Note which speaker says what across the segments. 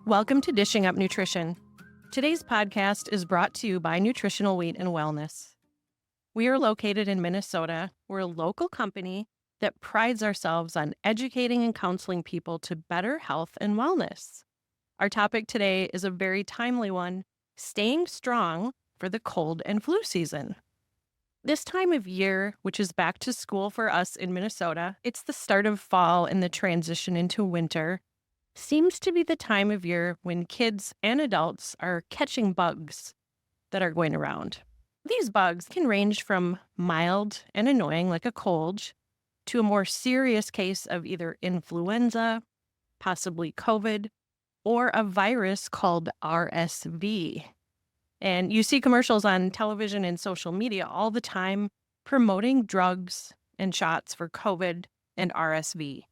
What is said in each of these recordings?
Speaker 1: Welcome to Dishing Up Nutrition. Today's podcast is brought to you by Nutritional Wheat and Wellness. We are located in Minnesota. We're a local company that prides ourselves on educating and counseling people to better health and wellness. Our topic today is a very timely one, staying strong for the cold and flu season. This time of year, which is back to school for us in Minnesota, it's the start of fall and the transition into winter, seems to be the time of year when kids and adults are catching bugs that are going around. These bugs can range from mild and annoying, like a cold, to a more serious case of either influenza, possibly COVID, or a virus called RSV. And you see commercials on television and social media all the time promoting drugs and shots for COVID and RSV.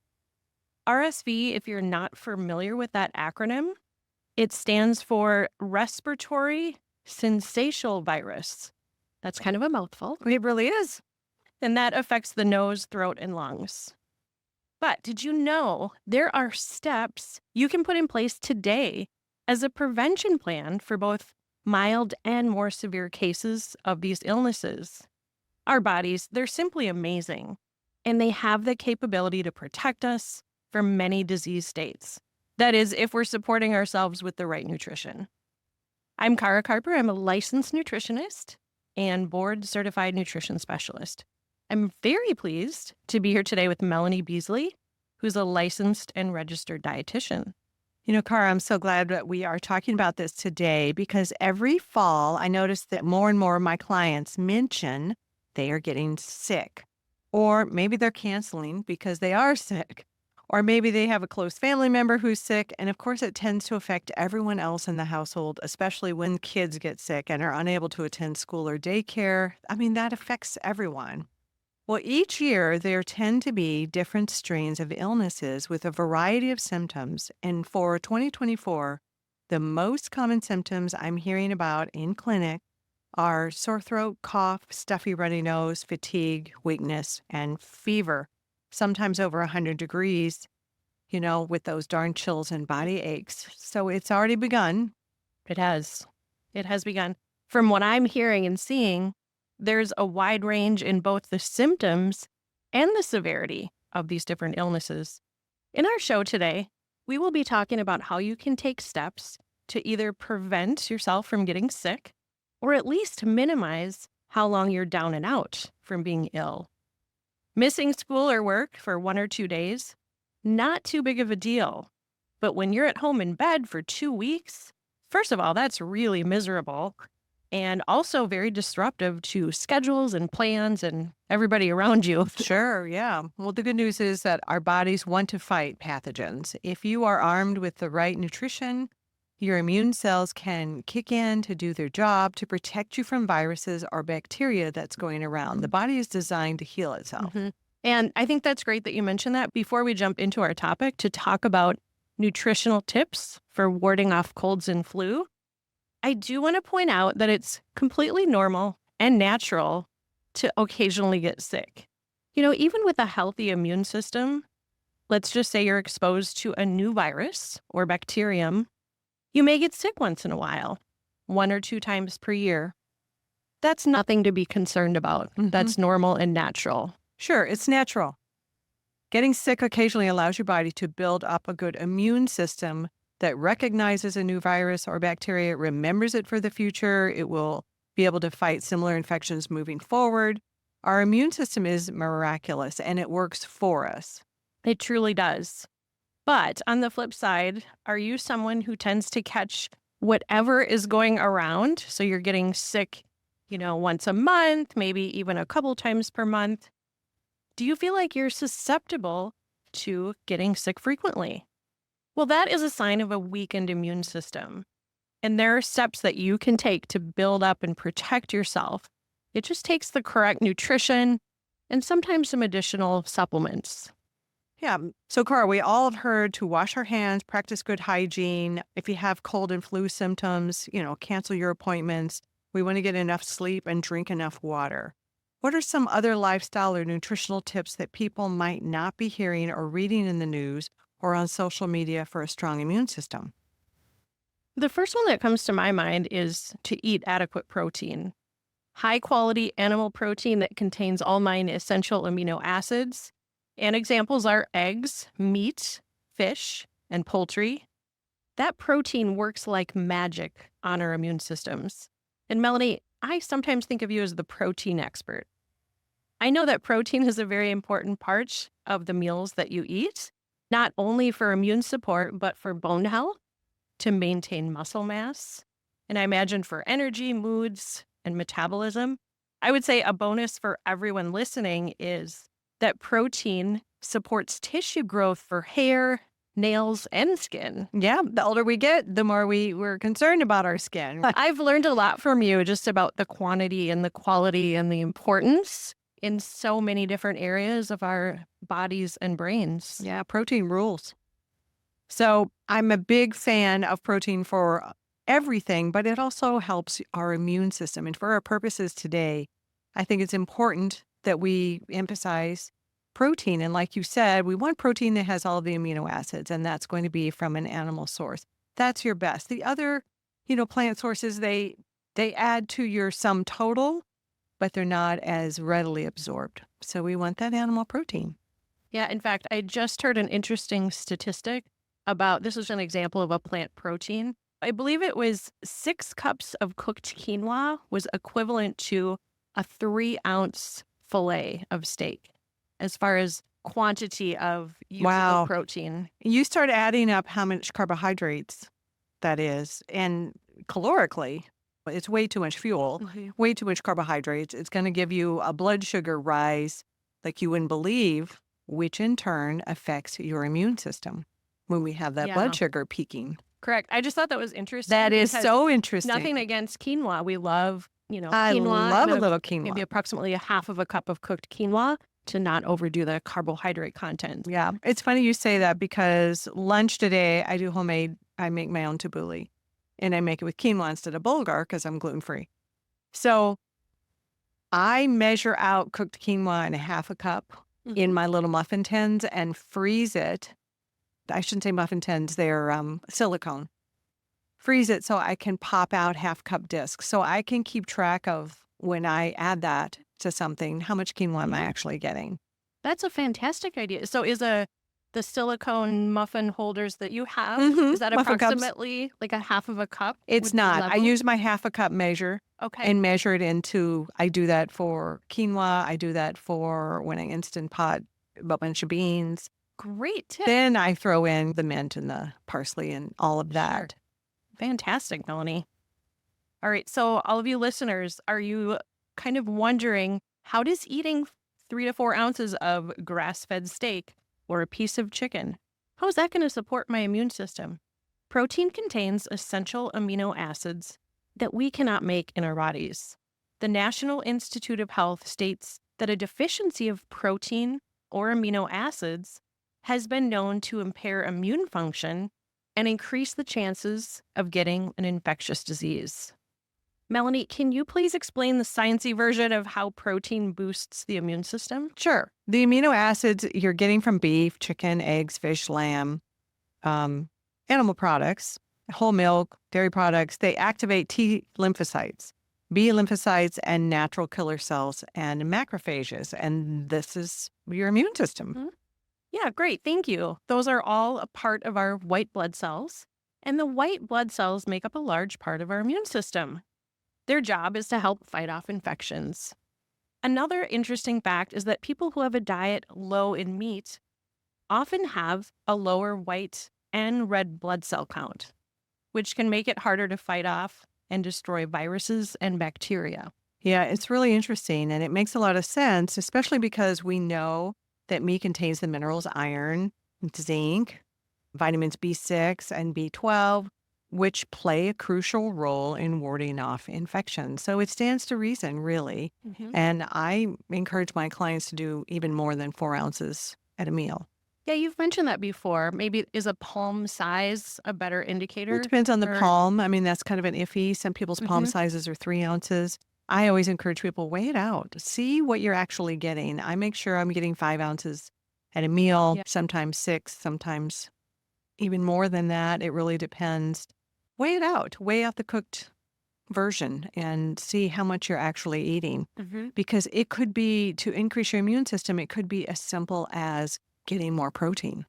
Speaker 1: RSV, if you're not familiar with that acronym, it stands for Respiratory Syncytial Virus. That's kind of a mouthful.
Speaker 2: It really is.
Speaker 1: And that affects the nose, throat, and lungs. But did you know there are steps you can put in place today as a prevention plan for both mild and more severe cases of these illnesses? Our bodies, they're simply amazing, and they have the capability to protect us from many disease states. That is, if we're supporting ourselves with the right nutrition. I'm Kara Carper. I'm a licensed nutritionist and board-certified nutrition specialist. I'm very pleased to be here today with Melanie Beasley, who's a licensed and registered dietitian.
Speaker 2: You know, Kara, I'm so glad that we are talking about this today because every fall I notice that more and more of my clients mention they are getting sick, or maybe they're canceling because they are sick. Or maybe they have a close family member who's sick. And of course, it tends to affect everyone else in the household, especially when kids get sick and are unable to attend school or daycare. I mean, that affects everyone. Well, each year there tend to be different strains of illnesses with a variety of symptoms. And for 2024, the most common symptoms I'm hearing about in clinic are sore throat, cough, stuffy runny nose, fatigue, weakness, and fever. Sometimes over 100 degrees, with those darn chills and body aches. So it's already begun.
Speaker 1: It has begun. From what I'm hearing and seeing, there's a wide range in both the symptoms and the severity of these different illnesses. In our show today, we will be talking about how you can take steps to either prevent yourself from getting sick or at least minimize how long you're down and out from being ill. Missing school or work for 1 or 2 days, not too big of a deal. But when you're at home in bed for 2 weeks, first of all, that's really miserable and also very disruptive to schedules and plans and everybody around you.
Speaker 2: Sure, yeah. Well, the good news is that our bodies want to fight pathogens. If you are armed with the right nutrition, your immune cells can kick in to do their job to protect you from viruses or bacteria that's going around. The body is designed to heal itself.
Speaker 1: Mm-hmm. And I think that's great that you mentioned that before we jump into our topic to talk about nutritional tips for warding off colds and flu. I do want to point out that it's completely normal and natural to occasionally get sick. Even with a healthy immune system, let's just say you're exposed to a new virus or bacterium, you may get sick once in a while, 1 or 2 times per year. That's nothing to be concerned about.
Speaker 2: Mm-hmm.
Speaker 1: That's normal and natural.
Speaker 2: Sure, it's natural. Getting sick occasionally allows your body to build up a good immune system that recognizes a new virus or bacteria, remembers it for the future. It will be able to fight similar infections moving forward. Our immune system is miraculous, and it works for us.
Speaker 1: It truly does. But on the flip side, are you someone who tends to catch whatever is going around? So you're getting sick, once a month, maybe even a couple times per month. Do you feel like you're susceptible to getting sick frequently? Well, that is a sign of a weakened immune system. And there are steps that you can take to build up and protect yourself. It just takes the correct nutrition and sometimes some additional supplements.
Speaker 2: Yeah. So, Cara, we all have heard to wash our hands, practice good hygiene. If you have cold and flu symptoms, cancel your appointments. We want to get enough sleep and drink enough water. What are some other lifestyle or nutritional tips that people might not be hearing or reading in the news or on social media for a strong immune system?
Speaker 1: The first one that comes to my mind is to eat adequate protein. High quality animal protein that contains all 9 essential amino acids. And examples are eggs, meat, fish, and poultry. That protein works like magic on our immune systems. And Melanie, I sometimes think of you as the protein expert. I know that protein is a very important part of the meals that you eat, not only for immune support, but for bone health, to maintain muscle mass, and I imagine for energy, moods, and metabolism. I would say a bonus for everyone listening is that protein supports tissue growth for hair, nails, and skin.
Speaker 2: Yeah, the older we get, the more we're concerned about our skin.
Speaker 1: I've learned a lot from you just about the quantity and the quality and the importance in so many different areas of our bodies and brains.
Speaker 2: Yeah, protein rules. So I'm a big fan of protein for everything, but it also helps our immune system. And for our purposes today, I think it's important that we emphasize protein. And like you said, we want protein that has all the amino acids, and that's going to be from an animal source. That's your best. The other, plant sources, they add to your sum total, but they're not as readily absorbed. So we want that animal protein.
Speaker 1: Yeah, in fact, I just heard an interesting statistic about this is an example of a plant protein. I believe it was 6 cups of cooked quinoa was equivalent to a 3-ounce fillet of steak as far as quantity of usable
Speaker 2: Wow.
Speaker 1: protein.
Speaker 2: You start adding up how much carbohydrates that is, and calorically, it's way too much fuel, way too much carbohydrates. It's going to give you a blood sugar rise like you wouldn't believe, which in turn affects your immune system when we have that
Speaker 1: Yeah.
Speaker 2: blood sugar peaking.
Speaker 1: Correct. I just thought that was interesting.
Speaker 2: That is
Speaker 1: because
Speaker 2: so interesting.
Speaker 1: nothing against quinoa. We love,
Speaker 2: I
Speaker 1: quinoa.
Speaker 2: love a
Speaker 1: and
Speaker 2: little quinoa.
Speaker 1: maybe approximately a half of a cup of cooked quinoa to not overdo the carbohydrate content.
Speaker 2: Yeah, it's funny you say that because lunch today, I do homemade, I make my own tabbouleh, and I make it with quinoa instead of bulgur because I'm gluten-free. So I measure out cooked quinoa in a half a cup in my little muffin tins and freeze it. I shouldn't say muffin tins, they're silicone. Freeze it so I can pop out half-cup discs. So I can keep track of when I add that to something, how much quinoa am I actually getting?
Speaker 1: That's a fantastic idea. So is the silicone muffin holders that you have,
Speaker 2: Mhm,
Speaker 1: is that
Speaker 2: muffin cups.
Speaker 1: approximately like a half of a cup?
Speaker 2: It's
Speaker 1: would be
Speaker 2: not. I
Speaker 1: level?
Speaker 2: use my half a cup measure
Speaker 1: Okay.
Speaker 2: and measure it into, I do that for quinoa. I do that for when I Instant Pot a bunch of beans.
Speaker 1: Great tip.
Speaker 2: Then I throw in the mint and the parsley and all of that.
Speaker 1: Fantastic, Melanie. All right. So all of you listeners, are you kind of wondering, how does eating 3 to 4 ounces of grass-fed steak or a piece of chicken, how is that going to support my immune system? Protein contains essential amino acids that we cannot make in our bodies. The National Institute of Health states that a deficiency of protein or amino acids has been known to impair immune function and increase the chances of getting an infectious disease. Melanie, can you please explain the sciencey version of how protein boosts the immune system?
Speaker 2: Sure. The amino acids you're getting from beef, chicken, eggs, fish, lamb, animal products, whole milk, dairy products, they activate T lymphocytes, B lymphocytes, and natural killer cells and macrophages. And this is your immune system.
Speaker 1: Yeah, great. Thank you. Those are all a part of our white blood cells. And the white blood cells make up a large part of our immune system. Their job is to help fight off infections. Another interesting fact is that people who have a diet low in meat often have a lower white and red blood cell count, which can make it harder to fight off and destroy viruses and bacteria.
Speaker 2: Yeah, it's really interesting. And it makes a lot of sense, especially because we know that meat contains the minerals iron, zinc, vitamins B6 and B12, which play a crucial role in warding off infections. So it stands to reason, really. And I encourage my clients to do even more than 4 ounces at a meal.
Speaker 1: Yeah, you've mentioned that before. Maybe is a palm size a better indicator?
Speaker 2: It depends on the
Speaker 1: or-
Speaker 2: palm. I mean, that's kind of an iffy. Some people's palm sizes are 3 ounces. I always encourage people, weigh it out. See what you're actually getting. I make sure I'm getting 5 ounces at a meal,
Speaker 1: Yeah.
Speaker 2: sometimes 6, sometimes even more than that. It really depends. weigh it out, weigh out the cooked version and see how much you're actually eating. Because it could be to increase your immune system, it could be as simple as getting more protein.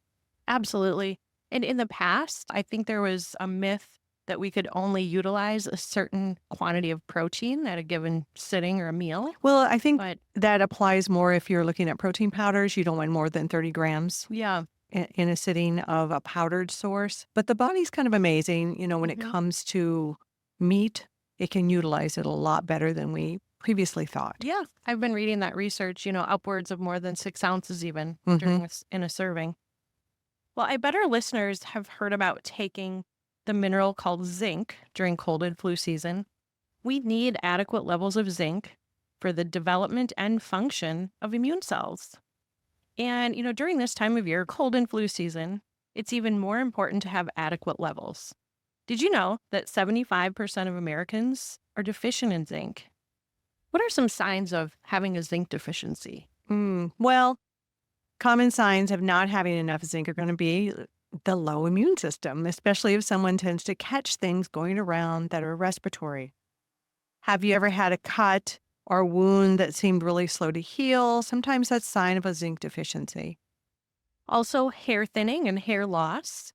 Speaker 1: Absolutely. And in the past, I think there was a myth that we could only utilize a certain quantity of protein at a given sitting or a meal.
Speaker 2: Well, I think
Speaker 1: But
Speaker 2: that applies more if you're looking at protein powders. You don't want more than 30 grams
Speaker 1: yeah,
Speaker 2: in a sitting of a powdered source. But the body's kind of amazing. When it comes to meat, it can utilize it a lot better than we previously thought.
Speaker 1: yeah, I've been reading that research, upwards of more than 6 ounces even in a serving. Well, I bet our listeners have heard about taking the mineral called zinc during cold and flu season. We need adequate levels of zinc for the development and function of immune cells. And, during this time of year, cold and flu season, it's even more important to have adequate levels. Did you know that 75% of Americans are deficient in zinc? What are some signs of having a zinc deficiency?
Speaker 2: Well, common signs of not having enough zinc are going to be the low immune system, especially if someone tends to catch things going around that are respiratory. Have you ever had a cut or wound that seemed really slow to heal? Sometimes that's a sign of a zinc deficiency.
Speaker 1: Also, hair thinning and hair loss.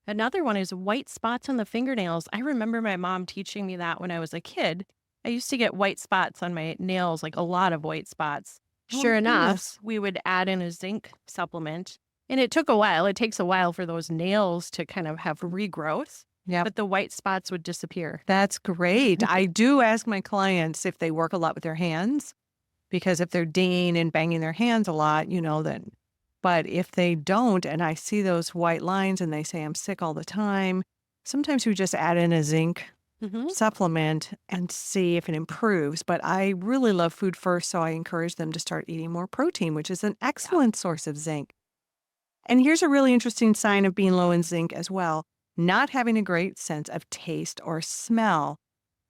Speaker 1: Another one is white spots on the fingernails. I remember my mom teaching me that when I was a kid. I used to get white spots on my nails, like a lot of white spots.
Speaker 2: Oh,
Speaker 1: Sure
Speaker 2: my
Speaker 1: enough,
Speaker 2: goodness.
Speaker 1: we would add in a zinc supplement. And it took a while. It takes a while for those nails to kind of have regrowth,
Speaker 2: Yeah,
Speaker 1: but the white spots would disappear.
Speaker 2: that's great. I do ask my clients if they work a lot with their hands, because if they're dinging and banging their hands a lot, then. But if they don't, and I see those white lines and they say I'm sick all the time, sometimes we just add in a zinc supplement and see if it improves. But I really love food first, so I encourage them to start eating more protein, which is an excellent source of zinc. And here's a really interesting sign of being low in zinc as well: not having a great sense of taste or smell.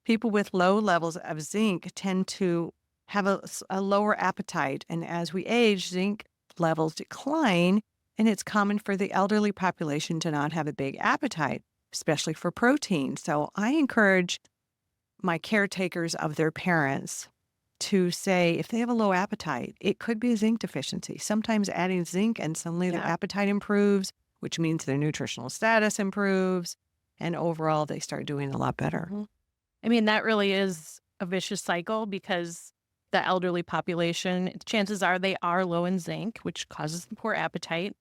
Speaker 2: People with low levels of zinc tend to have a lower appetite. And as we age, zinc levels decline, and it's common for the elderly population to not have a big appetite, especially for protein. So I encourage my caretakers of their parents to say if they have a low appetite, it could be a zinc deficiency. Sometimes adding zinc and suddenly their appetite improves, which means their nutritional status improves, and overall they start doing a lot better.
Speaker 1: I mean, that really is a vicious cycle because the elderly population, chances are they are low in zinc, which causes poor appetite.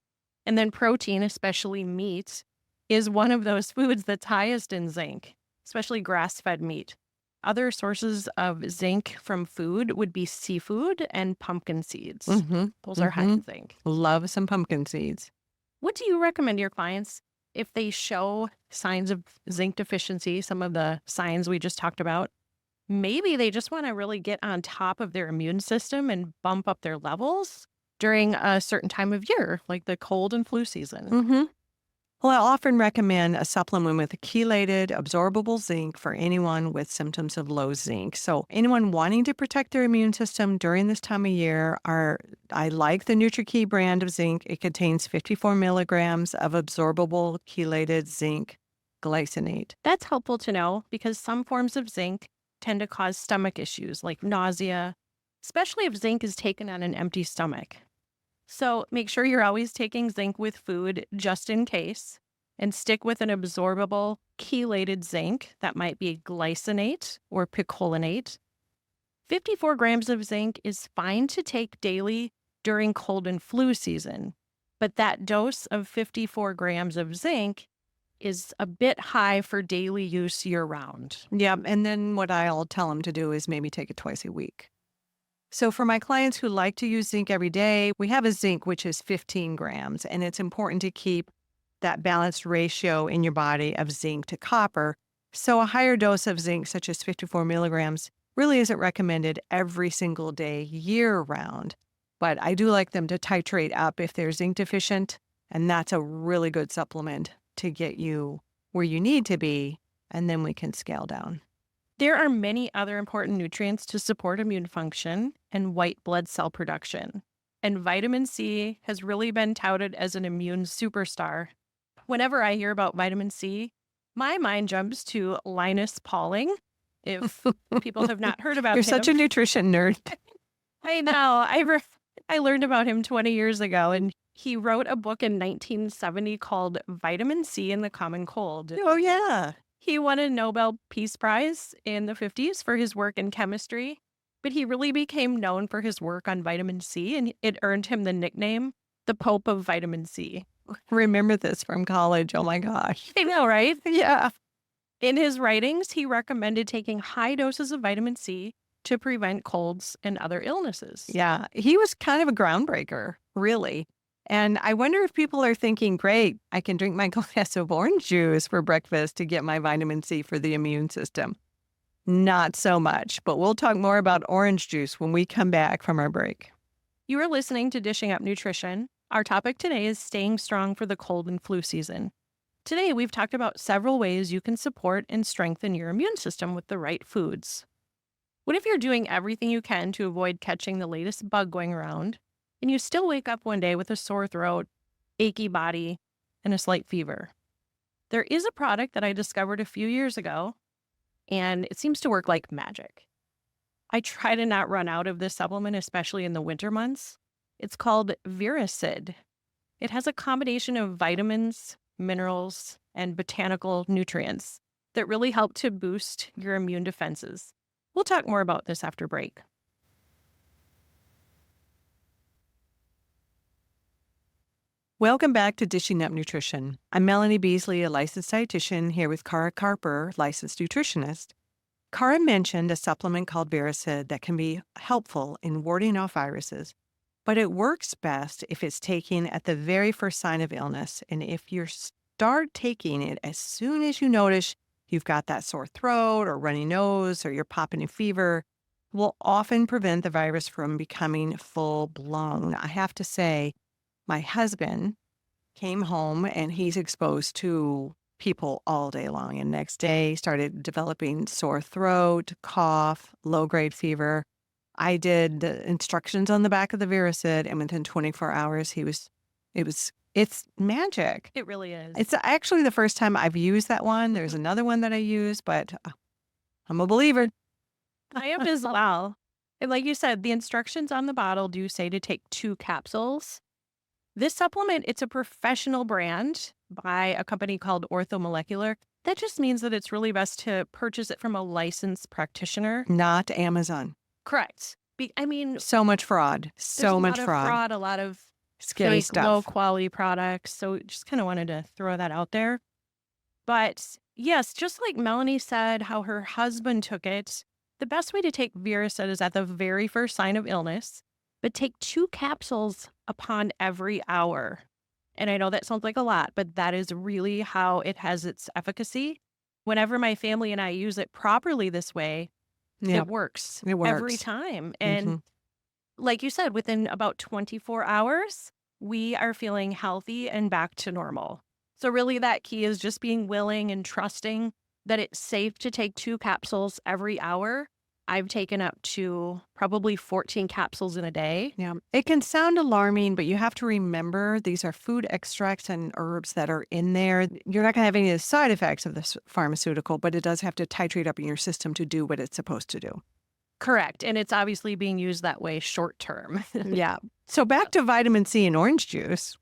Speaker 1: And then protein, especially meat, is one of those foods that's highest in zinc, especially grass-fed meat. Other sources of zinc from food would be seafood and pumpkin seeds. Those are high in zinc.
Speaker 2: Love some pumpkin seeds.
Speaker 1: What do you recommend your clients if they show signs of zinc deficiency, some of the signs we just talked about? Maybe they just want to really get on top of their immune system and bump up their levels during a certain time of year, like the cold and flu season.
Speaker 2: Well, I often recommend a supplement with a chelated, absorbable zinc for anyone with symptoms of low zinc. So anyone wanting to protect their immune system during this time of year, I like the NutriKey brand of zinc. It contains 54 milligrams of absorbable chelated zinc glycinate.
Speaker 1: That's helpful to know because some forms of zinc tend to cause stomach issues like nausea, especially if zinc is taken on an empty stomach. So make sure you're always taking zinc with food just in case, and stick with an absorbable chelated zinc that might be glycinate or picolinate. 54 grams of zinc is fine to take daily during cold and flu season, but that dose of 54 grams of zinc is a bit high for daily use year-round.
Speaker 2: Yeah, and then what I'll tell them to do is maybe take it twice a week. So for my clients who like to use zinc every day, we have a zinc which is 15 grams, and it's important to keep that balanced ratio in your body of zinc to copper. So a higher dose of zinc, such as 54 milligrams, really isn't recommended every single day year-round. But I do like them to titrate up if they're zinc deficient, and that's a really good supplement to get you where you need to be, and then we can scale down.
Speaker 1: There are many other important nutrients to support immune function and white blood cell production. And vitamin C has really been touted as an immune superstar. Whenever I hear about vitamin C, My mind jumps to Linus Pauling. If people have not heard about
Speaker 2: You're
Speaker 1: him,
Speaker 2: such a nutrition nerd.
Speaker 1: I know. I learned about him 20 years ago, and he wrote a book in 1970 called Vitamin C in the Common Cold.
Speaker 2: Oh, yeah.
Speaker 1: He won a Nobel Peace Prize in the 50s for his work in chemistry, but he really became known for his work on vitamin C, and it earned him the nickname the Pope of Vitamin C.
Speaker 2: Remember this from college. Oh, my gosh.
Speaker 1: I know, right?
Speaker 2: Yeah.
Speaker 1: In his writings, he recommended taking high doses of vitamin C to prevent colds and other illnesses.
Speaker 2: Yeah. He was kind of a groundbreaker, really. And I wonder if people are thinking, great, I can drink my glass of orange juice for breakfast to get my vitamin C for the immune system. Not so much, but we'll talk more about orange juice when we come back from our break.
Speaker 1: You are listening to Dishing Up Nutrition. Our topic today is staying strong for the cold and flu season. Today, we've talked about several ways you can support and strengthen your immune system with the right foods. What if you're doing everything you can to avoid catching the latest bug going around, and you still wake up one day with a sore throat, achy body, and a slight fever? There is a product that I discovered a few years ago, and it seems to work like magic. I try to not run out of this supplement, especially in the winter months. It's called Viracid. It has a combination of vitamins, minerals, and botanical nutrients that really help to boost your immune defenses. We'll talk more about this after break.
Speaker 2: Welcome back to Dishing Up Nutrition. I'm Melanie Beasley, a licensed dietitian, here with Cara Carper, licensed nutritionist. Cara mentioned a supplement called Viracid that can be helpful in warding off viruses, but it works best if it's taken at the very first sign of illness. And if you start taking it as soon as you notice you've got that sore throat or runny nose or you're popping a fever, will often prevent the virus from becoming full-blown. I have to say, my husband came home and he's exposed to people all day long. And next day started developing sore throat, cough, low-grade fever. I did the instructions on the back of the Viracid, and within 24 hours, it's magic.
Speaker 1: It really is.
Speaker 2: It's actually the first time I've used that one. There's another one that I use, but I'm a believer.
Speaker 1: I am as well. And like you said, the instructions on the bottle do say to take 2 capsules. This supplement, it's a professional brand by a company called Orthomolecular. That just means that it's really best to purchase it from a licensed practitioner.
Speaker 2: Not Amazon.
Speaker 1: Correct.
Speaker 2: So much fraud. So much fraud.
Speaker 1: A lot of
Speaker 2: Scary
Speaker 1: fake,
Speaker 2: stuff.
Speaker 1: low quality products. So just kind of wanted to throw that out there. But yes, just like Melanie said, how her husband took it, the best way to take Viracid is at the very first sign of illness, but take 2 capsules upon every hour. And I know that sounds like a lot, but that is really how it has its efficacy. Whenever my family and I use it properly this way,
Speaker 2: Yeah,
Speaker 1: it works.
Speaker 2: it works.
Speaker 1: Every time. And
Speaker 2: Mhm.
Speaker 1: like you said, within about 24 hours, we are feeling healthy and back to normal. So really that key is just being willing and trusting that it's safe to take 2 capsules every hour. I've taken up to probably 14 capsules in a day.
Speaker 2: Yeah, it can sound alarming, but you have to remember these are food extracts and herbs that are in there. You're not going to have any of the side effects of this pharmaceutical, but it does have to titrate up in your system to do what it's supposed to do.
Speaker 1: Correct. And it's obviously being used that way short term.
Speaker 2: Yeah. So back to vitamin C in orange juice.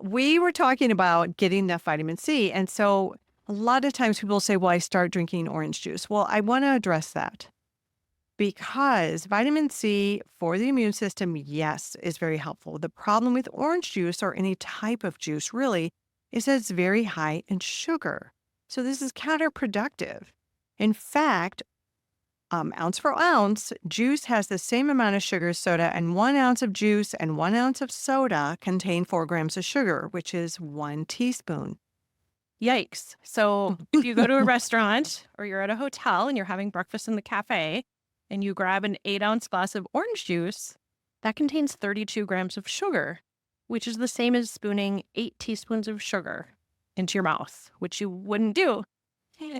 Speaker 2: We were talking about getting enough vitamin C. And so a lot of times people say, well, I start drinking orange juice. Well, I want to address that. Because vitamin C for the immune system, yes, is very helpful. The problem with orange juice or any type of juice really is that it's very high in sugar. So this is counterproductive. In fact, ounce for ounce, juice has the same amount of sugar as soda, and 1 ounce of juice and 1 ounce of soda contain 4 grams of sugar, which is 1 teaspoon.
Speaker 1: Yikes. So if you go to a restaurant or you're at a hotel and you're having breakfast in the cafe and you grab an 8-ounce glass of orange juice, that contains 32 grams of sugar, which is the same as spooning 8 teaspoons of sugar into your mouth, which you wouldn't do.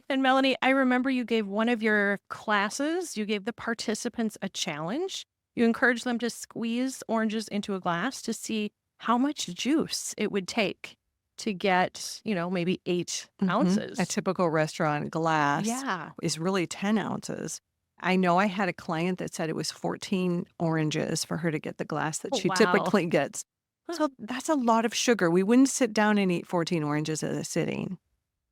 Speaker 1: And Melanie, I remember you gave one of your classes, you gave the participants a challenge. You encouraged them to squeeze oranges into a glass to see how much juice it would take to get, maybe 8 ounces.
Speaker 2: A typical restaurant glass
Speaker 1: Yeah.
Speaker 2: is really 10 ounces. I know I had a client that said it was 14 oranges for her to get the glass that
Speaker 1: Oh,
Speaker 2: she
Speaker 1: wow.
Speaker 2: typically gets. So that's a lot of sugar. We wouldn't sit down and eat 14 oranges at a sitting.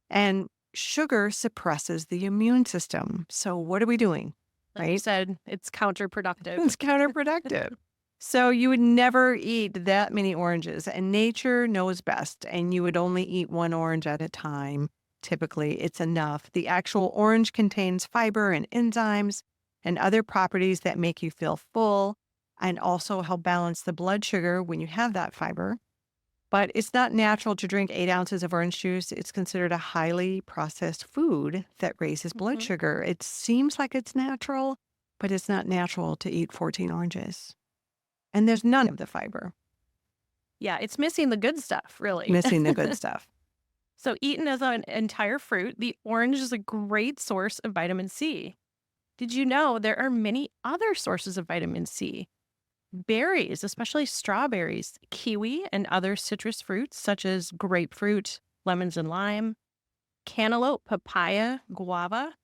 Speaker 2: And sugar suppresses the immune system. So what are we doing?
Speaker 1: Like you
Speaker 2: Right?
Speaker 1: said, it's counterproductive.
Speaker 2: It's counterproductive. So you would never eat that many oranges, and nature knows best, and you would only eat one orange at a time. Typically, it's enough. The actual orange contains fiber and enzymes and other properties that make you feel full and also help balance the blood sugar when you have that fiber. But it's not natural to drink 8 ounces of orange juice. It's considered a highly processed food that raises blood
Speaker 1: Mhm.
Speaker 2: sugar. It seems like it's natural, but it's not natural to eat 14 oranges. And there's none of the fiber,
Speaker 1: Yeah, it's missing the good stuff, really.
Speaker 2: missing the good stuff.
Speaker 1: So, eaten as an entire fruit, the orange is a great source of vitamin C. Did you know there are many other sources of vitamin C? Berries, especially strawberries, kiwi, and other citrus fruits such as grapefruit, lemons and lime, cantaloupe, papaya, guava,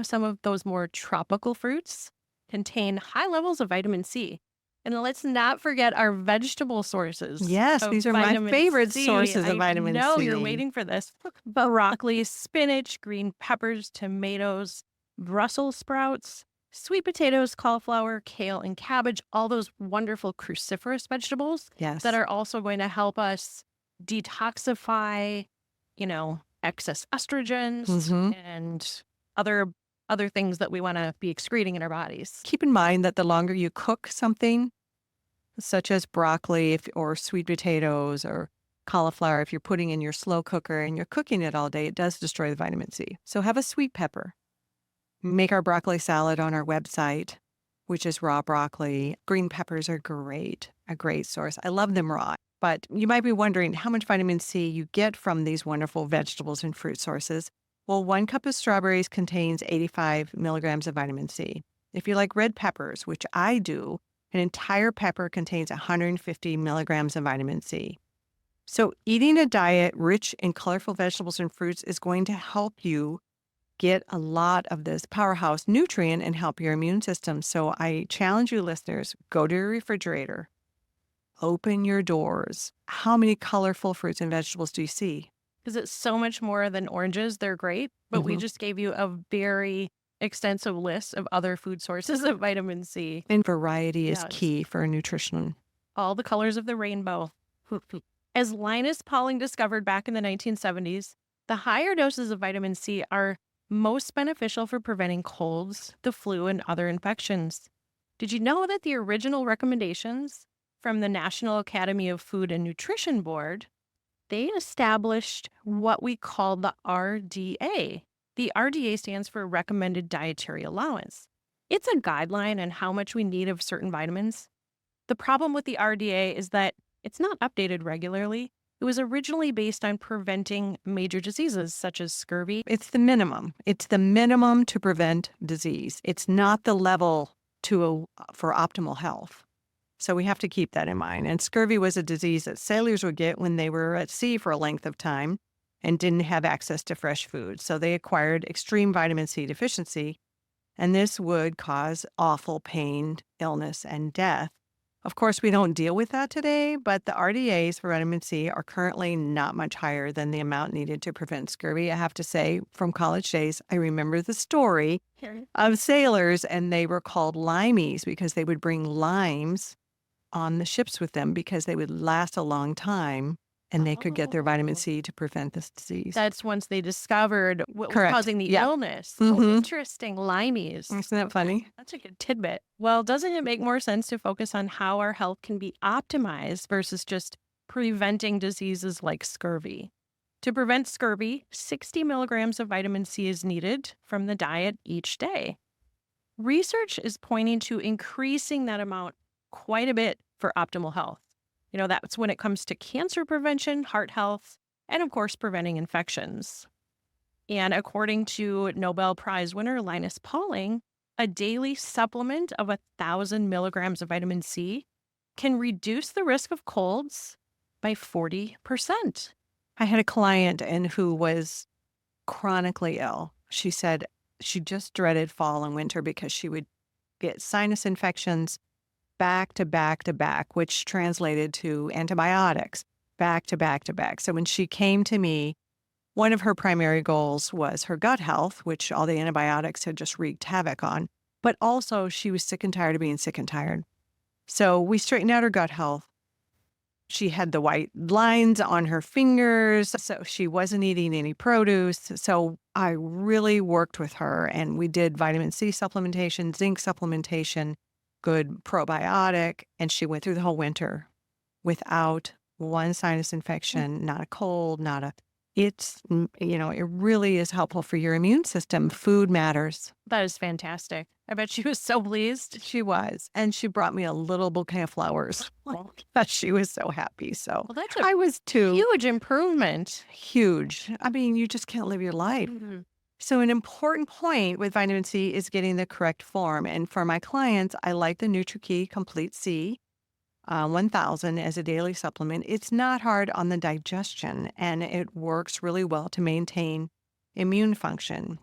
Speaker 1: some of those more tropical fruits contain high levels of vitamin C. And let's not forget our vegetable sources
Speaker 2: Yes,
Speaker 1: of
Speaker 2: these are my
Speaker 1: vitamin
Speaker 2: favorite
Speaker 1: C.
Speaker 2: sources of
Speaker 1: I
Speaker 2: vitamin
Speaker 1: know
Speaker 2: C.
Speaker 1: you're waiting for this. Broccoli, spinach, green peppers, tomatoes, Brussels sprouts, sweet potatoes, cauliflower, kale, and cabbage, all those wonderful cruciferous vegetables
Speaker 2: Yes.
Speaker 1: that are also going to help us detoxify, excess estrogens
Speaker 2: Mhm.
Speaker 1: and other things that we want to be excreting in our bodies.
Speaker 2: Keep in mind that the longer you cook something, such as broccoli or sweet potatoes or cauliflower, if you're putting in your slow cooker and you're cooking it all day, it does destroy the vitamin C. So have a sweet pepper. Make our broccoli salad on our website, which is raw broccoli. Green peppers are great, a great source. I love them raw. But you might be wondering how much vitamin C you get from these wonderful vegetables and fruit sources. Well, 1 cup of strawberries contains 85 milligrams of vitamin C. If you like red peppers, which I do, an entire pepper contains 150 milligrams of vitamin C. So eating a diet rich in colorful vegetables and fruits is going to help you get a lot of this powerhouse nutrient and help your immune system. So I challenge you listeners, go to your refrigerator, open your doors. How many colorful fruits and vegetables do you see?
Speaker 1: Because it's so much more than oranges. They're great, but we just gave you a very extensive list of other food sources of vitamin C.
Speaker 2: And variety is
Speaker 1: Yes.
Speaker 2: key for nutrition.
Speaker 1: All the colors of the rainbow. As Linus Pauling discovered back in the 1970s, the higher doses of vitamin C are most beneficial for preventing colds, the flu, and other infections. Did you know that the original recommendations from the National Academy of Food and Nutrition Board, they established what we call the RDA. The RDA stands for Recommended Dietary Allowance. It's a guideline on how much we need of certain vitamins. The problem with the RDA is that it's not updated regularly. It was originally based on preventing major diseases such as scurvy.
Speaker 2: It's the minimum. It's the minimum to prevent disease. It's not the level for optimal health. So we have to keep that in mind. And scurvy was a disease that sailors would get when they were at sea for a length of time and didn't have access to fresh food. So they acquired extreme vitamin C deficiency, and this would cause awful pain, illness, and death. Of course, we don't deal with that today, but the RDAs for vitamin C are currently not much higher than the amount needed to prevent scurvy. I have to say, from college days, I remember the story of sailors, and they were called limeys because they would bring limes on the ships with them because they would last a long time and they could get their vitamin C to prevent this disease.
Speaker 1: That's once they discovered what was
Speaker 2: Correct.
Speaker 1: causing the
Speaker 2: Yeah.
Speaker 1: illness.
Speaker 2: Mhm.
Speaker 1: Interesting. Limeys.
Speaker 2: Isn't that funny?
Speaker 1: That's a good tidbit. Well, doesn't it make more sense to focus on how our health can be optimized versus just preventing diseases like scurvy? To prevent scurvy, 60 milligrams of vitamin C is needed from the diet each day. Research is pointing to increasing that amount quite a bit for optimal health. That's when it comes to cancer prevention, heart health, and of course, preventing infections. And according to Nobel Prize winner Linus Pauling, a daily supplement of 1,000 milligrams of vitamin C can reduce the risk of colds by 40%.
Speaker 2: I had a client and who was chronically ill. She said she just dreaded fall and winter because she would get sinus infections back to back to back, which translated to antibiotics back to back to back. So when she came to me, one of her primary goals was her gut health, which all the antibiotics had just wreaked havoc on. But also, she was sick and tired of being sick and tired. So we straightened out her gut health. She had the white lines on her fingers, so she wasn't eating any produce. So I really worked with her, and we did vitamin C supplementation, zinc supplementation, good probiotic, and she went through the whole winter without one sinus infection, not a cold, not a. It really is helpful for your immune system. Food matters.
Speaker 1: That is fantastic. I bet she was so pleased.
Speaker 2: She was. And she brought me a little bouquet of flowers.
Speaker 1: Well,
Speaker 2: She was so happy. So
Speaker 1: that's
Speaker 2: I
Speaker 1: a
Speaker 2: was too.
Speaker 1: huge improvement.
Speaker 2: Huge. I mean, you just can't live your life.
Speaker 1: Mhm.
Speaker 2: So an important point with vitamin C is getting the correct form. And for my clients, I like the NutriKey Complete C 1000 as a daily supplement. It's not hard on the digestion, and it works really well to maintain immune function.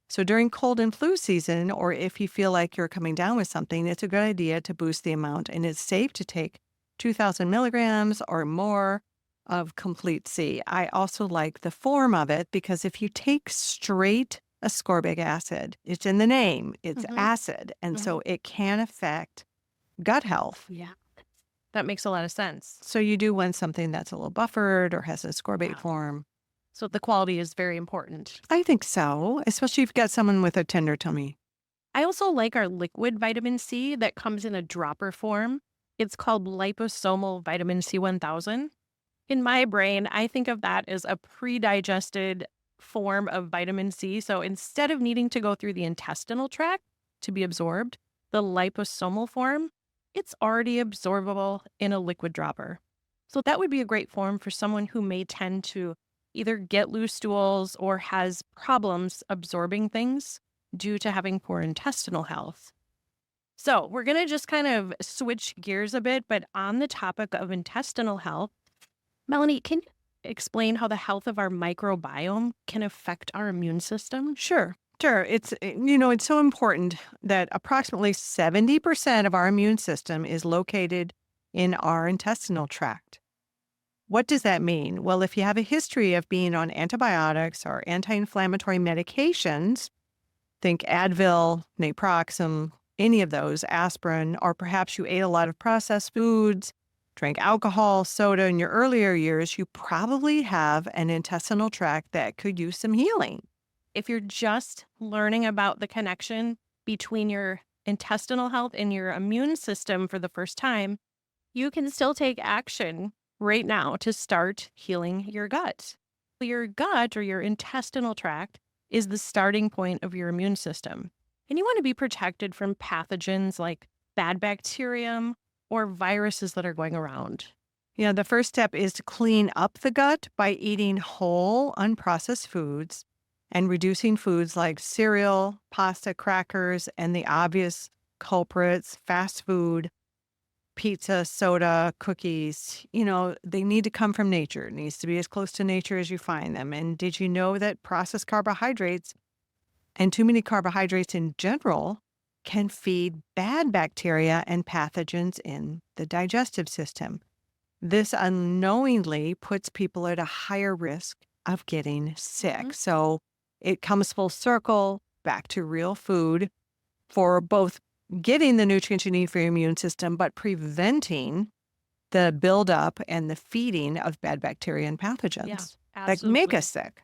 Speaker 2: So during cold and flu season, or if you feel like you're coming down with something, it's a good idea to boost the amount, and it's safe to take 2,000 milligrams or more of Complete C. I also like the form of it because if you take straight ascorbic acid, it's in the name, it's
Speaker 1: Mhm.
Speaker 2: acid, and so it can affect gut health.
Speaker 1: Yeah. That makes a lot of sense.
Speaker 2: So you do want something that's a little buffered or has a ascorbate
Speaker 1: Wow.
Speaker 2: form.
Speaker 1: So the quality is very important.
Speaker 2: I think so, especially if you've got someone with a tender tummy.
Speaker 1: I also like our liquid vitamin C that comes in a dropper form. It's called liposomal vitamin C 1000. In my brain, I think of that as a pre-digested form of vitamin C. So instead of needing to go through the intestinal tract to be absorbed, the liposomal form, it's already absorbable in a liquid dropper. So that would be a great form for someone who may tend to either get loose stools or has problems absorbing things due to having poor intestinal health. So we're going to just kind of switch gears a bit, but on the topic of intestinal health, Melanie, can you explain how the health of our microbiome can affect our immune system?
Speaker 2: Sure. It's so important that approximately 70% of our immune system is located in our intestinal tract. What does that mean? Well, if you have a history of being on antibiotics or anti-inflammatory medications, think Advil, naproxen, any of those, aspirin, or perhaps you ate a lot of processed foods, drank alcohol, soda in your earlier years, you probably have an intestinal tract that could use some healing.
Speaker 1: If you're just learning about the connection between your intestinal health and your immune system for the first time, you can still take action right now to start healing your gut. Your gut or your intestinal tract is the starting point of your immune system. And you want to be protected from pathogens like bad bacterium or viruses that are going around.
Speaker 2: Yeah, the first step is to clean up the gut by eating whole, unprocessed foods and reducing foods like cereal, pasta, crackers, and the obvious culprits, fast food, pizza, soda, cookies. They need to come from nature. It needs to be as close to nature as you find them. And did you know that processed carbohydrates and too many carbohydrates in general can feed bad bacteria and pathogens in the digestive system? This unknowingly puts people at a higher risk of getting sick.
Speaker 1: Mhm.
Speaker 2: So it comes full circle back to real food for both getting the nutrients you need for your immune system, but preventing the buildup and the feeding of bad bacteria and pathogens that make
Speaker 1: Absolutely.
Speaker 2: us sick.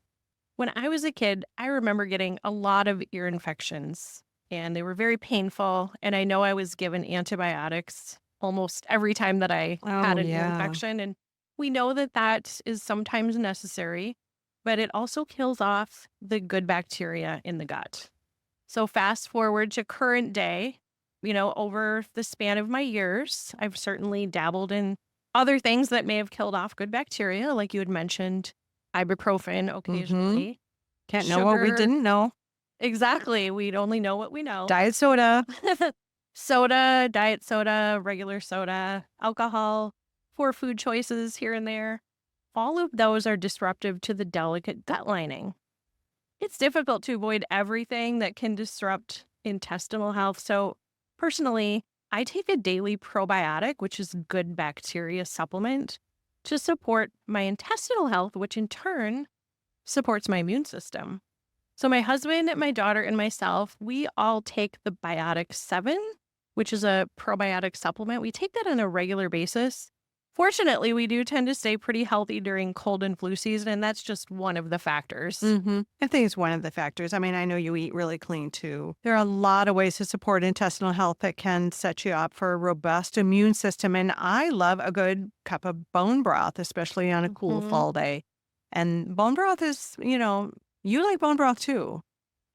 Speaker 1: When I was a kid, I remember getting a lot of ear infections and they were very painful. And I know I was given antibiotics almost every time that I had
Speaker 2: Oh,
Speaker 1: an ear
Speaker 2: yeah.
Speaker 1: infection. And we know that that is sometimes necessary, but it also kills off the good bacteria in the gut. So fast forward to current day, over the span of my years, I've certainly dabbled in other things that may have killed off good bacteria, like you had mentioned, ibuprofen occasionally.
Speaker 2: Can't know what we
Speaker 1: Sugar.
Speaker 2: didn't know.
Speaker 1: Exactly. We'd only know what we know.
Speaker 2: Diet soda.
Speaker 1: Soda, diet soda, regular soda, alcohol, for food choices here and there. all of those are disruptive to the delicate gut lining. It's difficult to avoid everything that can disrupt intestinal health. So, personally, I take a daily probiotic, which is good bacteria supplement, to support my intestinal health, which in turn supports my immune system. So, my husband, my daughter, and myself, we all take the Biotic 7, which is a probiotic supplement. We take that on a regular basis. Fortunately, we do tend to stay pretty healthy during cold and flu season, and that's just one of the factors.
Speaker 2: I think it's one of the factors. I mean, I know you eat really clean too. There are a lot of ways to support intestinal health that can set you up for a robust immune system. And I love a good cup of bone broth, especially on a cool
Speaker 1: Mhm.
Speaker 2: fall day. And bone broth is, you like bone broth too.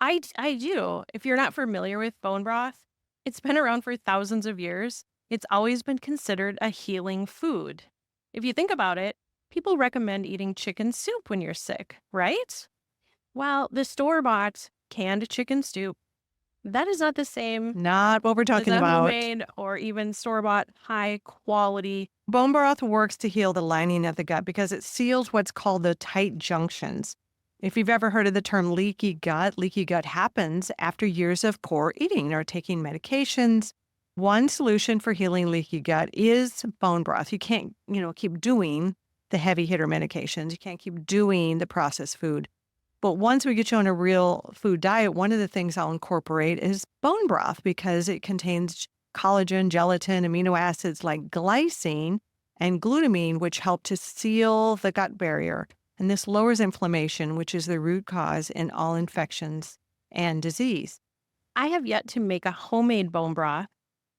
Speaker 1: I do. If you're not familiar with bone broth, it's been around for thousands of years. It's always been considered a healing food. If you think about it, people recommend eating chicken soup when you're sick, right? Well, the store-bought canned chicken soup, that is not the same
Speaker 2: Not what we're
Speaker 1: as
Speaker 2: talking
Speaker 1: a
Speaker 2: about.
Speaker 1: homemade or even store-bought high quality.
Speaker 2: Bone broth works to heal the lining of the gut because it seals what's called the tight junctions. If you've ever heard of the term leaky gut happens after years of poor eating or taking medications. One solution for healing leaky gut is bone broth. You can't, keep doing the heavy hitter medications. You can't keep doing the processed food. But once we get you on a real food diet, one of the things I'll incorporate is bone broth because it contains collagen, gelatin, amino acids like glycine and glutamine, which help to seal the gut barrier. And this lowers inflammation, which is the root cause in all infections and disease.
Speaker 1: I have yet to make a homemade bone broth,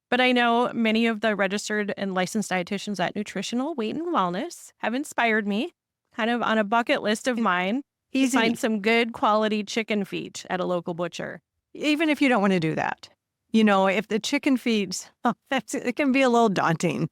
Speaker 1: but I know many of the registered and licensed dietitians at Nutritional Weight and Wellness have inspired me, kind of on a bucket list of mine, to
Speaker 2: Easy,
Speaker 1: find some good quality chicken feet at a local butcher.
Speaker 2: even if you don't want to do that. If the chicken feeds, it can be a little daunting.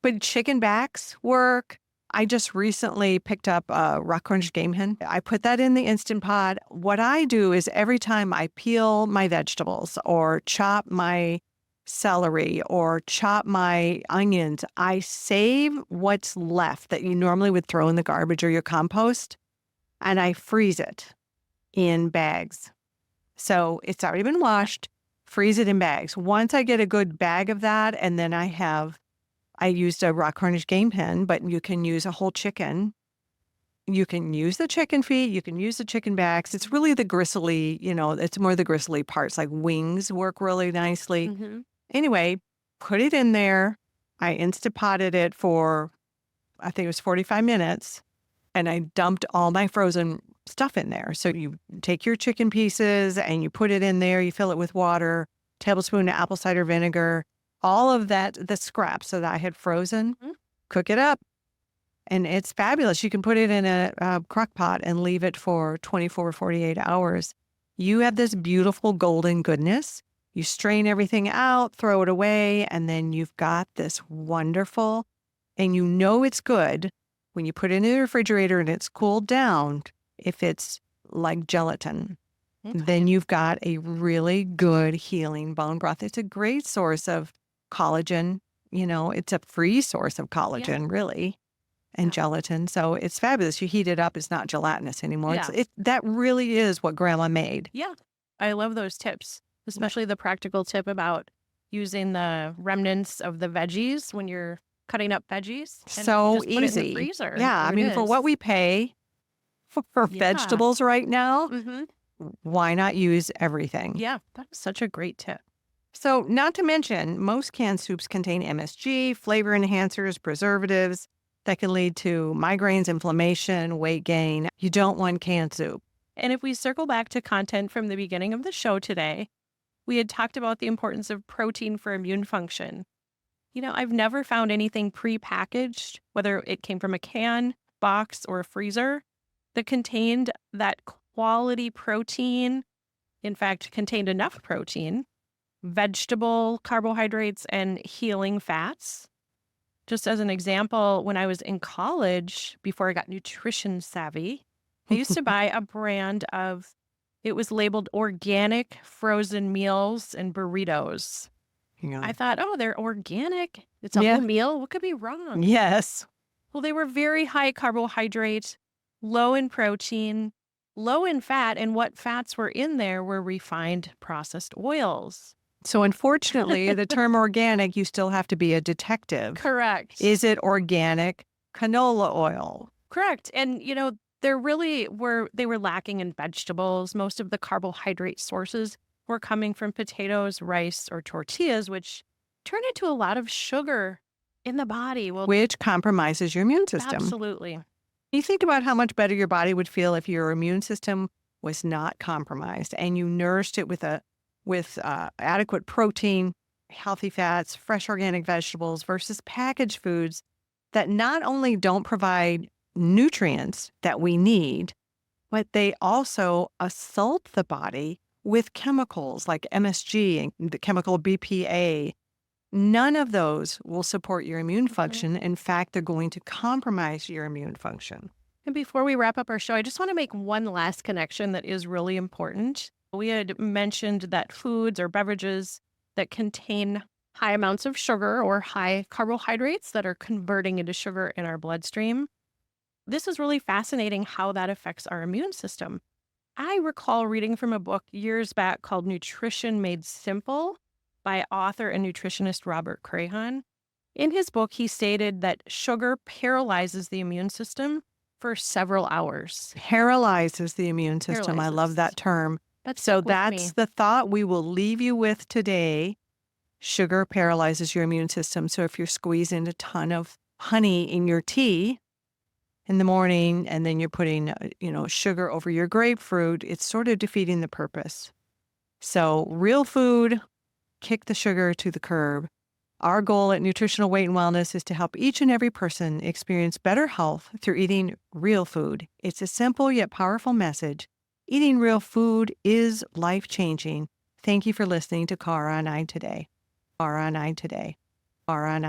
Speaker 2: But chicken backs work. I just recently picked up a rock orange game hen. I put that in the Instant Pot. What I do is every time I peel my vegetables or chop my celery or chop my onions, I save what's left that you normally would throw in the garbage or your compost, and I freeze it in bags. So it's already been washed, freeze it in bags. Once I get a good bag of that, and then I used a rock orange game pen, but you can use a whole chicken. You can use the chicken feet. You can use the chicken backs. It's really the gristly, it's more the gristly parts, like wings work really nicely.
Speaker 1: Mm-hmm.
Speaker 2: Anyway, put it in there. I Instapotted it for, I think it was 45 minutes, and I dumped all my frozen stuff in there. So you take your chicken pieces and you put it in there. You fill it with water, tablespoon of apple cider vinegar, all of that, the scraps that I had frozen, cook it up. And it's fabulous. You can put it in a crock pot and leave it for 24 or 48 hours. You have this beautiful golden goodness. You strain everything out, throw it away, and then you've got this wonderful, and it's good when you put it in the refrigerator and it's cooled down. If it's like gelatin, then you've got a really good healing bone broth. It's a great source of collagen. It's a free source of collagen, really, and gelatin. So it's fabulous. You heat it up. It's not gelatinous anymore.
Speaker 1: Yeah.
Speaker 2: That really is what Grandma made.
Speaker 1: Yeah. I love those tips, especially the practical tip about using the remnants of the veggies when you're cutting up veggies. And
Speaker 2: So
Speaker 1: just put it in the
Speaker 2: easy.
Speaker 1: freezer.
Speaker 2: Yeah. I
Speaker 1: There it
Speaker 2: mean, for
Speaker 1: is.
Speaker 2: what we pay for
Speaker 1: Yeah.
Speaker 2: vegetables right now,
Speaker 1: Mm-hmm.
Speaker 2: why not use everything?
Speaker 1: Yeah, that's such a great tip.
Speaker 2: So, not to mention, most canned soups contain MSG, flavor enhancers, preservatives that can lead to migraines, inflammation, weight gain. You don't want canned soup.
Speaker 1: And if we circle back to content from the beginning of the show today, we had talked about the importance of protein for immune function. I've never found anything pre-packaged, whether it came from a can, box, or a freezer, that contained that quality protein, in fact, contained enough protein, vegetable carbohydrates, and healing fats. Just as an example, when I was in college, before I got nutrition savvy, I used to buy a brand it was labeled organic frozen meals and burritos. I thought, oh, they're organic. It's a
Speaker 2: Yeah.
Speaker 1: whole meal. What could be wrong?
Speaker 2: Yes.
Speaker 1: Well, they were very high carbohydrate, low in protein, low in fat, and what fats were in there were refined processed oils.
Speaker 2: So unfortunately, the term organic, you still have to be a detective.
Speaker 1: Correct.
Speaker 2: Is it organic canola oil?
Speaker 1: Correct. And, they were lacking in vegetables. Most of the carbohydrate sources were coming from potatoes, rice, or tortillas, which turn into a lot of sugar in the body. Well,
Speaker 2: Which compromises your immune system.
Speaker 1: absolutely.
Speaker 2: You think about how much better your body would feel if your immune system was not compromised and you nourished it with adequate protein, healthy fats, fresh organic vegetables versus packaged foods that not only don't provide nutrients that we need, but they also assault the body with chemicals like MSG and the chemical BPA. None of those will support your immune function. In fact, they're going to compromise your immune function.
Speaker 1: And before we wrap up our show, I just want to make one last connection that is really important. We had mentioned that foods or beverages that contain high amounts of sugar or high carbohydrates that are converting into sugar in our bloodstream. This is really fascinating how that affects our immune system. I recall reading from a book years back called Nutrition Made Simple by author and nutritionist Robert Crahan. In his book, he stated that sugar paralyzes the immune system for several hours.
Speaker 2: Paralyzes the immune system. I love that term. So that's the thought we will leave you with today. Sugar paralyzes your immune system. So if you're squeezing a ton of honey in your tea in the morning and then you're putting, sugar over your grapefruit, it's sort of defeating the purpose. So real food, kick the sugar to the curb. Our goal at Nutritional Weight and Wellness is to help each and every person experience better health through eating real food. It's a simple yet powerful message. Eating real food is life-changing. Thank you for listening to Cara and I Today. Cara and I Today. Cara and I.